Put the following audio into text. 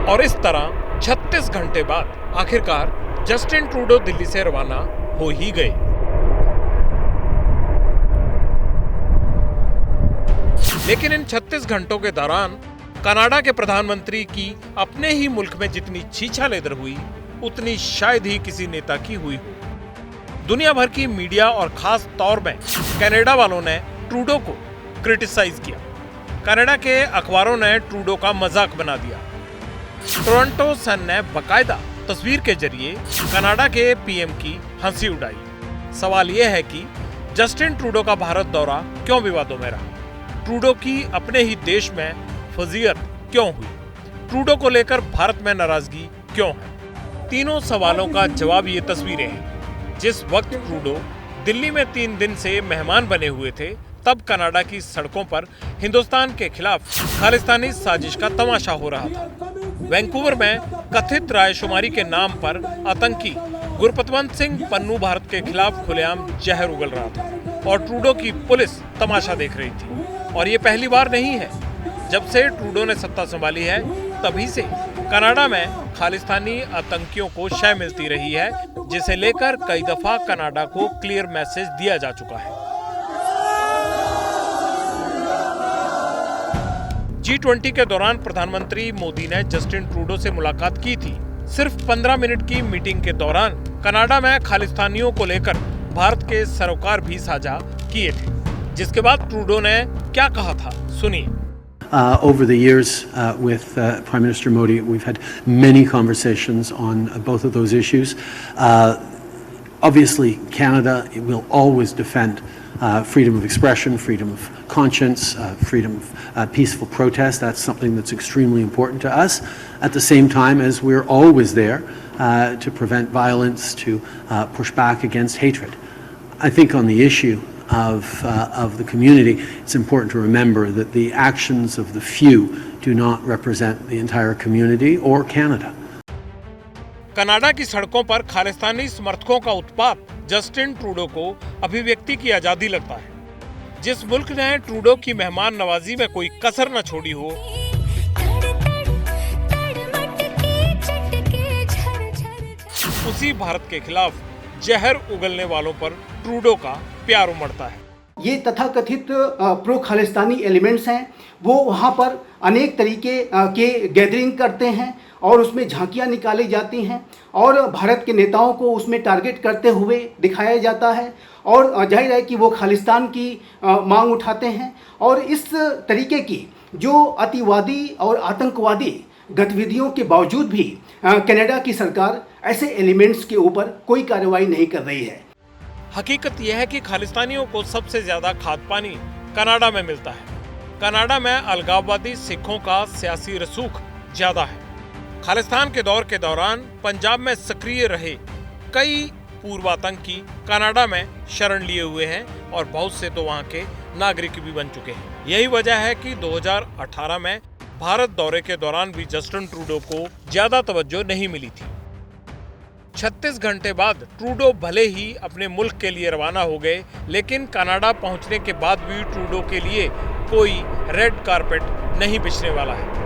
और इस तरह 36 घंटे बाद आखिरकार जस्टिन ट्रूडो दिल्ली से रवाना हो ही गए। लेकिन इन 36 घंटों के दौरान कनाडा के प्रधानमंत्री की अपने ही मुल्क में जितनी छीछा-लेदर हुई, उतनी शायद ही किसी नेता की हुई हो। दुनिया भर की मीडिया और खास तौर में कनाडा वालों ने ट्रूडो को क्रिटिसाइज किया। कनाडा के अखबारों ने ट्रूडो का मजाक बना दिया। टोरंटो सन ने बकायदा तस्वीर के जरिए कनाडा के पीएम की हंसी उड़ाई। सवाल यह है कि जस्टिन ट्रूडो का भारत दौरा क्यों विवादों में रहा? ट्रूडो की अपने ही देश में फजीयत क्यों हुई? ट्रूडो को लेकर भारत में नाराजगी क्यों है? तीनों सवालों का जवाब ये तस्वीरें हैं। जिस वक्त ट्रूडो दिल्ली में 3 दिन से मेहमान बने हुए थे, तब कनाडा की सड़कों पर हिंदुस्तान के खिलाफ खालिस्तानी साजिश का तमाशा हो रहा था। वैंकूवर में कथित रायशुमारी के नाम पर आतंकी गुरपतवंत सिंह पन्नू भारत के खिलाफ खुलेआम जहर उगल रहा था और ट्रूडो की पुलिस तमाशा देख रही थी। और ये पहली बार नहीं है। जब से ट्रूडो ने सत्ता संभाली है, तभी से कनाडा में खालिस्तानी आतंकियों को शय मिलती रही है, जिसे लेकर कई दफा कनाडा को क्लियर मैसेज दिया जा चुका है। G20 के दौरान प्रधानमंत्री मोदी ने जस्टिन ट्रूडो से मुलाकात की थी। सिर्फ 15 मिनट की मीटिंग के दौरान कनाडा में खालिस्तानियों को लेकर भारत के सरोकार भी साझा किए थे, जिसके बाद ट्रूडो ने क्या कहा था, सुनिए। Over the years with Prime Minister Modi, we've had many conversations on both of those issues. Obviously, Canada will always defend freedom of expression, freedom of conscience, freedom of peaceful protest. That's something that's extremely important to us. At the same time as we're always there to prevent violence, to push back against hatred. I think on the issue of the community, it's important to remember that the actions of the few do not represent the entire community or Canada. Canada की सड़कों पर खालिस्तानी समर्थकों का उत्पात Justin Trudeau को अभिव्यक्ति की आजादी लगता है। जिस मुल्क ने ट्रूडो की मेहमान नवाजी में कोई कसर न छोड़ी हो, उसी भारत के खिलाफ जहर उगलने वालों पर ट्रूडो का प्यार उमड़ता है। ये तथाकथित प्रो खालिस्तानी एलिमेंट्स हैं, वो वहाँ पर अनेक तरीके के गैदरिंग करते हैं और उसमें झांकियाँ निकाली जाती हैं और भारत के नेताओं को उसमें टारगेट करते हुए दिखाया जाता है और जाहिर है कि वो खालिस्तान की मांग उठाते हैं। और इस तरीके की जो अतिवादी और आतंकवादी गतिविधियों के बावजूद भी कनाडा की सरकार ऐसे एलिमेंट्स के ऊपर कोई कार्रवाई नहीं कर रही है। हकीकत यह है कि खालिस्तानियों को सबसे ज्यादा खाद पानी कनाडा में मिलता है। कनाडा में अलगाववादी सिखों का सियासी रसूख ज्यादा है। खालिस्तान के दौर के दौरान पंजाब में सक्रिय रहे कई पूर्व आतंकी कनाडा में शरण लिए हुए हैं और बहुत से तो वहां के नागरिक भी बन चुके हैं। यही वजह है कि 2018 में भारत दौरे के दौरान भी जस्टिन ट्रूडो को ज्यादा तवज्जो नहीं मिली थी। 36 घंटे बाद ट्रूडो भले ही अपने मुल्क के लिए रवाना हो गए, लेकिन कनाडा पहुंचने के बाद भी ट्रूडो के लिए कोई रेड कारपेट नहीं बिछने वाला है।